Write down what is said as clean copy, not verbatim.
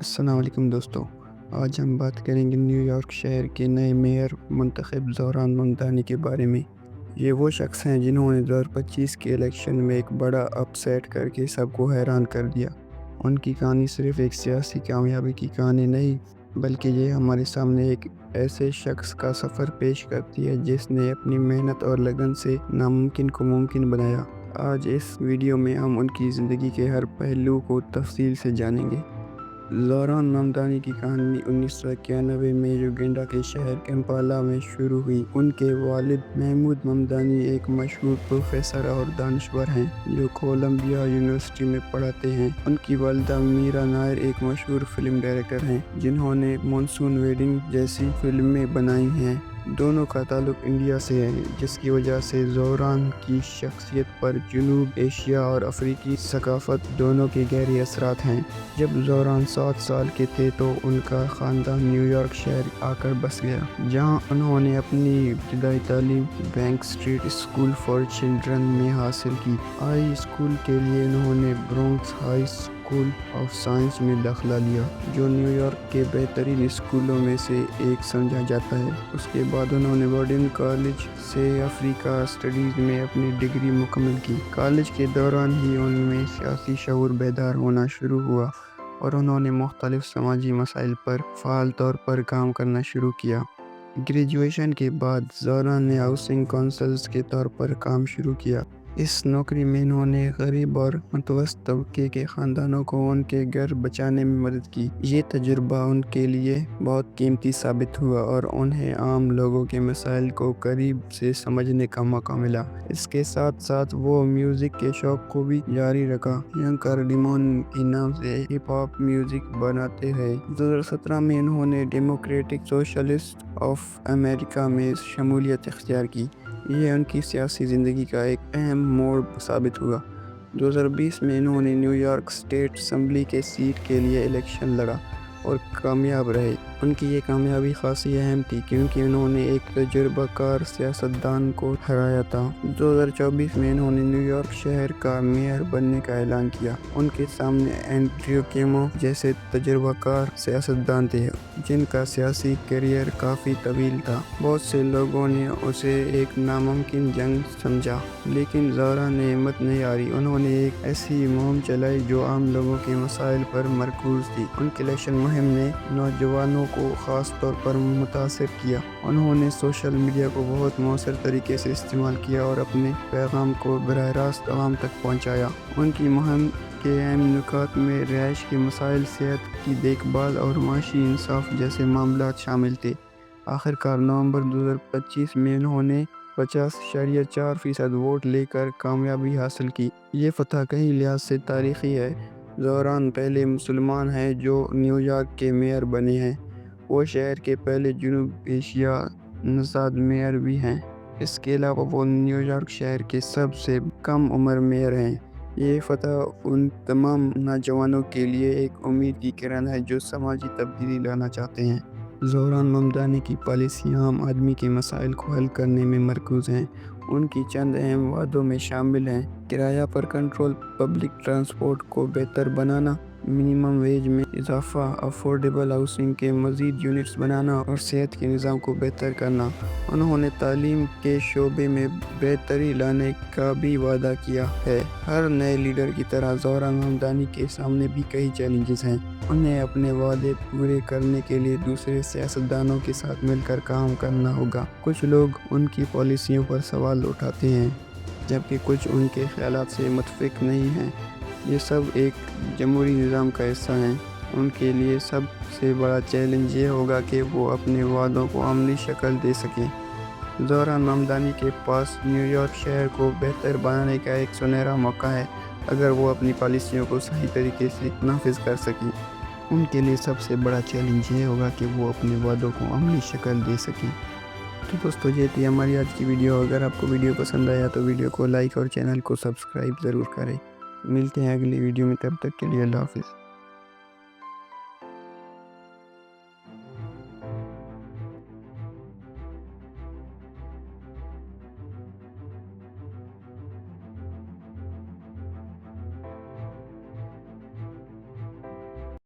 السلام علیکم دوستو، آج ہم بات کریں گے نیو یارک شہر کے نئے میئر منتخب زوران ممدانی کے بارے میں۔ یہ وہ شخص ہیں جنہوں نے 2025 کے الیکشن میں ایک بڑا اپ سیٹ کر کے سب کو حیران کر دیا۔ ان کی کہانی صرف ایک سیاسی کامیابی کی کہانی نہیں، بلکہ یہ ہمارے سامنے ایک ایسے شخص کا سفر پیش کرتی ہے جس نے اپنی محنت اور لگن سے ناممکن کو ممکن بنایا۔ آج اس ویڈیو میں ہم ان کی زندگی کے ہر پہلو کو تفصیل سے جانیں گے۔ زوران ممدانی کی کہانی 1991 میں یوگینڈا کے شہر کمپالا میں شروع ہوئی۔ ان کے والد محمود ممدانی ایک مشہور پروفیسر اور دانشور ہیں جو کولمبیا یونیورسٹی میں پڑھاتے ہیں۔ ان کی والدہ میرا نائر ایک مشہور فلم ڈائریکٹر ہیں جنہوں نے مانسون ویڈنگ جیسی فلمیں بنائی ہیں۔ دونوں کا تعلق انڈیا سے ہے، جس کی وجہ سے زوران کی شخصیت پر جنوب ایشیا اور افریقی ثقافت دونوں کے گہرے اثرات ہیں۔ جب زوران 7 سال کے تھے تو ان کا خاندان نیو یارک شہر آ کر بس گیا، جہاں انہوں نے اپنی ابتدائی تعلیم bank street school for children میں حاصل کی۔ ہائی اسکول کے لیے انہوں نے Bronx high school of science میں داخلہ لیا، جو نیو یارک کے بہترین اسکولوں میں سے ایک سمجھا جاتا ہے۔ اس کے بعد انہوں نے بارڈن کالج سے افریقہ اسٹڈیز میں اپنی ڈگری مکمل کی۔ کالج کے دوران ہی ان میں سیاسی شعور بیدار ہونا شروع ہوا اور انہوں نے مختلف سماجی مسائل پر فعال طور پر کام کرنا شروع کیا۔ گریجویشن کے بعد زوران نے ہاؤسنگ کونسلز کے طور پر کام شروع کیا۔ اس نوکری میں انہوں نے غریب اور متوسط طبقے کے خاندانوں کو ان کے گھر بچانے میں مدد کی۔ یہ تجربہ ان کے لیے بہت قیمتی ثابت ہوا اور انہیں عام لوگوں کے مسائل کو قریب سے سمجھنے کا موقع ملا۔ اس کے ساتھ ساتھ وہ میوزک کے شوق کو بھی جاری رکھا۔ ینگ کارڈیمون کے نام سے ہپ ہاپ میوزک بناتے رہے۔ 2017 میں انہوں نے ڈیموکریٹک سوشلسٹ آف امریکہ میں شمولیت اختیار کی۔ یہ ان کی سیاسی زندگی کا ایک اہم موڑ ثابت ہوا۔ 2020 میں انہوں نے نیو یارک اسٹیٹ اسمبلی کے سیٹ کے لیے الیکشن لڑا اور کامیاب رہے۔ ان کی یہ کامیابی خاصی اہم تھی کیونکہ انہوں نے ایک تجربہ کار سیاستدان کو ہرایا تھا۔ 2024 میں انہوں نے نیو یارک شہر کا میئر بننے کا اعلان کیا۔ ان کے سامنے اینڈریو کیمو جیسے تجربہ کار سیاستدان تھے جن کا سیاسی کیریئر کافی طویل تھا۔ بہت سے لوگوں نے اسے ایک ناممکن جنگ سمجھا، لیکن زوران نے ہمت نہیں ہاری۔ انہوں نے ایک ایسی مہم چلائی جو عام لوگوں کے مسائل پر مرکوز تھی۔ ان کی الیکشن مہم نے نوجوانوں کو خاص طور پر متاثر کیا۔ انہوں نے سوشل میڈیا کو بہت مؤثر طریقے سے استعمال کیا اور اپنے پیغام کو براہ راست عوام تک پہنچایا۔ ان کی مہم کے اہم نکات میں رہائش کے مسائل، صحت کی دیکھ بھال اور معاشی انصاف جیسے معاملات شامل تھے۔ آخرکار نومبر 2025 میں انہوں نے 50.4% ووٹ لے کر کامیابی حاصل کی۔ یہ فتح کئی لحاظ سے تاریخی ہے۔ زوران پہلے مسلمان ہیں جو نیو یارک کے میئر بنے ہیں۔ وہ شہر کے پہلے جنوب ایشیا نژاد میئر بھی ہیں۔ اس کے علاوہ وہ نیو یارک شہر کے سب سے کم عمر میئر ہیں۔ یہ فتح ان تمام نوجوانوں کے لیے ایک امید کی کرن ہے جو سماجی تبدیلی لانا چاہتے ہیں۔ زوران ممدانی کی پالیسیاں عام آدمی کے مسائل کو حل کرنے میں مرکوز ہیں۔ ان کی چند اہم وعدوں میں شامل ہیں: کرایہ پر کنٹرول، پبلک ٹرانسپورٹ کو بہتر بنانا، منیمم ویج میں اضافہ، افورڈیبل ہاؤسنگ کے مزید یونٹس بنانا اور صحت کے نظام کو بہتر کرنا۔ انہوں نے تعلیم کے شعبے میں بہتری لانے کا بھی وعدہ کیا ہے۔ ہر نئے لیڈر کی طرح زوران ممدانی کے سامنے بھی کئی چیلنجز ہیں۔ انہیں اپنے وعدے پورے کرنے کے لیے دوسرے سیاستدانوں کے ساتھ مل کر کام کرنا ہوگا۔ کچھ لوگ ان کی پالیسیوں پر سوال اٹھاتے ہیں، جبکہ کچھ ان کے خیالات سے متفق نہیں ہیں۔ یہ سب ایک جمہوری نظام کا حصہ ہیں۔ ان کے لیے سب سے بڑا چیلنج یہ ہوگا کہ وہ اپنے وعدوں کو عملی شکل دے سکیں۔ زوران ممدانی کے پاس نیو یارک شہر کو بہتر بنانے کا ایک سنہرا موقع ہے اگر وہ اپنی پالیسیوں کو صحیح طریقے سے نافذ کر سکیں۔ ان کے لیے سب سے بڑا چیلنج یہ ہوگا کہ وہ اپنے وعدوں کو عملی شکل دے سکیں۔ تو دوستو، یہ تھی ہماری آج کی ویڈیو۔ اگر آپ کو ویڈیو پسند آیا تو ویڈیو کو لائک اور چینل کو سبسکرائب ضرور کریں۔ ملتے ہیں اگلی ویڈیو میں، تب تک کے لیے اللہ حافظ۔